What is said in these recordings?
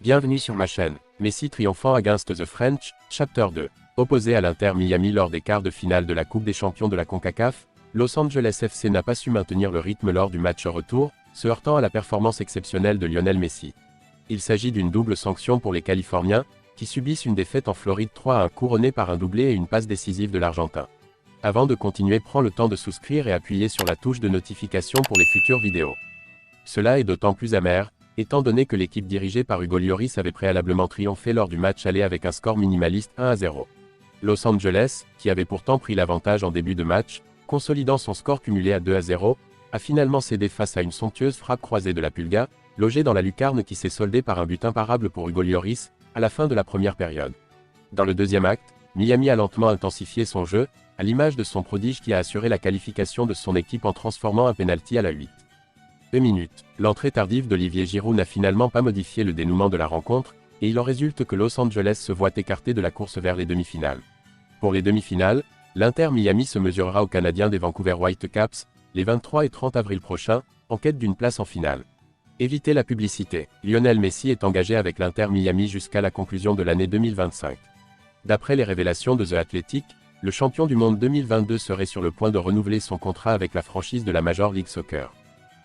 Bienvenue sur ma chaîne. Messi triomphant against the French, Chapter 2. Opposé à l'Inter Miami lors des quarts de finale de la Coupe des champions de la CONCACAF, Los Angeles FC n'a pas su maintenir le rythme lors du match retour, se heurtant à la performance exceptionnelle de Lionel Messi. Il s'agit d'une double sanction pour les Californiens, qui subissent une défaite en Floride 3-1 couronnée par un doublé et une passe décisive de l'Argentin. Avant de continuer, prends le temps de souscrire et appuyer sur la touche de notification pour les futures vidéos. Cela est d'autant plus amer, étant donné que l'équipe dirigée par Hugo Lloris avait préalablement triomphé lors du match aller avec un score minimaliste 1-0. Los Angeles, qui avait pourtant pris l'avantage en début de match, consolidant son score cumulé à 2-0, a finalement cédé face à une somptueuse frappe croisée de la Pulga, logée dans la lucarne qui s'est soldée par un but imparable pour Hugo Lloris, à la fin de la première période. Dans le deuxième acte, Miami a lentement intensifié son jeu, à l'image de son prodige qui a assuré la qualification de son équipe en transformant un penalty à la 8. 2 minutes. L'entrée tardive d'Olivier Giroud n'a finalement pas modifié le dénouement de la rencontre, et il en résulte que Los Angeles se voit écarté de la course vers les demi-finales. Pour les demi-finales, l'Inter Miami se mesurera aux Canadiens des Vancouver Whitecaps, les 23 et 30 avril prochains, en quête d'une place en finale. Évitez la publicité. Lionel Messi est engagé avec l'Inter Miami jusqu'à la conclusion de l'année 2025. D'après les révélations de The Athletic, le champion du monde 2022 serait sur le point de renouveler son contrat avec la franchise de la Major League Soccer.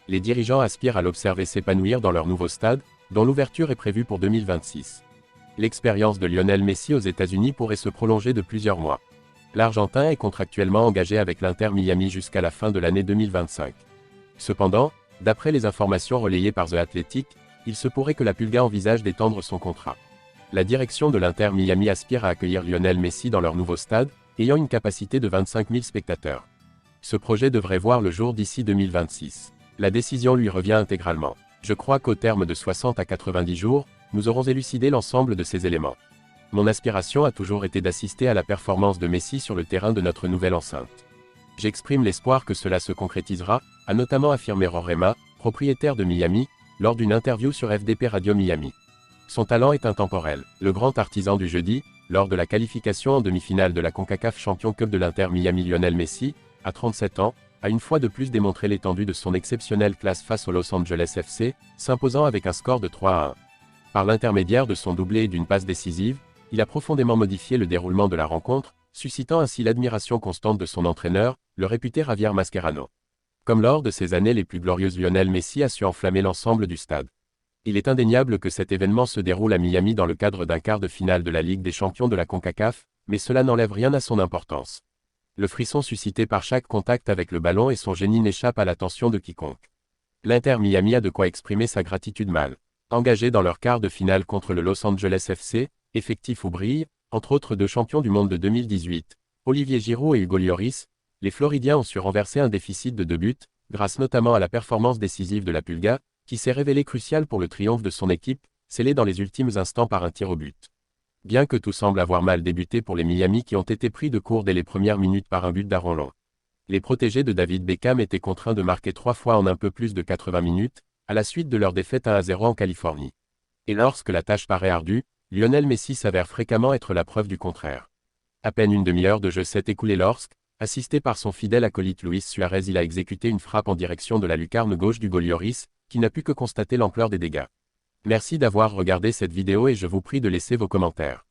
Les dirigeants aspirent à l'observer s'épanouir dans leur nouveau stade, dont l'ouverture est prévue pour 2026. L'expérience de Lionel Messi aux États-Unis pourrait se prolonger de plusieurs mois. L'Argentin est contractuellement engagé avec l'Inter Miami jusqu'à la fin de l'année 2025. Cependant, d'après les informations relayées par The Athletic, il se pourrait que la Pulga envisage d'étendre son contrat. La direction de l'Inter Miami aspire à accueillir Lionel Messi dans leur nouveau stade, ayant une capacité de 25 000 spectateurs. Ce projet devrait voir le jour d'ici 2026. La décision lui revient intégralement. Je crois qu'au terme de 60 à 90 jours, nous aurons élucidé l'ensemble de ces éléments. Mon aspiration a toujours été d'assister à la performance de Messi sur le terrain de notre nouvelle enceinte. J'exprime l'espoir que cela se concrétisera, a notamment affirmé Rorema, propriétaire de Miami, lors d'une interview sur FDP Radio Miami. Son talent est intemporel. Le grand artisan du jeudi, lors de la qualification en demi-finale de la CONCACAF Champions Cup de l'Inter Miami, Lionel Messi, à 37 ans, a une fois de plus démontré l'étendue de son exceptionnelle classe face au Los Angeles FC, s'imposant avec un score de 3-1. Par l'intermédiaire de son doublé et d'une passe décisive, il a profondément modifié le déroulement de la rencontre, suscitant ainsi l'admiration constante de son entraîneur, le réputé Javier Mascherano. Comme lors de ses années les plus glorieuses, Lionel Messi a su enflammer l'ensemble du stade. Il est indéniable que cet événement se déroule à Miami dans le cadre d'un quart de finale de la Ligue des champions de la CONCACAF, mais cela n'enlève rien à son importance. Le frisson suscité par chaque contact avec le ballon et son génie n'échappe à l'attention de quiconque. L'Inter Miami a de quoi exprimer sa gratitude mal. Engagé dans leur quart de finale contre le Los Angeles FC, effectif où brillent, entre autres deux champions du monde de 2018, Olivier Giroud et Hugo Lloris, les Floridiens ont su renverser un déficit de 2 buts, grâce notamment à la performance décisive de la Pulga, qui s'est révélée cruciale pour le triomphe de son équipe, scellé dans les ultimes instants par un tir au but. Bien que tout semble avoir mal débuté pour les Miami qui ont été pris de court dès les premières minutes par un but d'Aaron Long. Les protégés de David Beckham étaient contraints de marquer 3 fois en un peu plus de 80 minutes, à la suite de leur défaite 1-0 en Californie. Et lorsque la tâche paraît ardue, Lionel Messi s'avère fréquemment être la preuve du contraire. À peine une demi-heure de jeu s'est écoulée lorsque, assisté par son fidèle acolyte Luis Suarez, il a exécuté une frappe en direction de la lucarne gauche d'Hugo Lloris, qui n'a pu que constater l'ampleur des dégâts. Merci d'avoir regardé cette vidéo et je vous prie de laisser vos commentaires.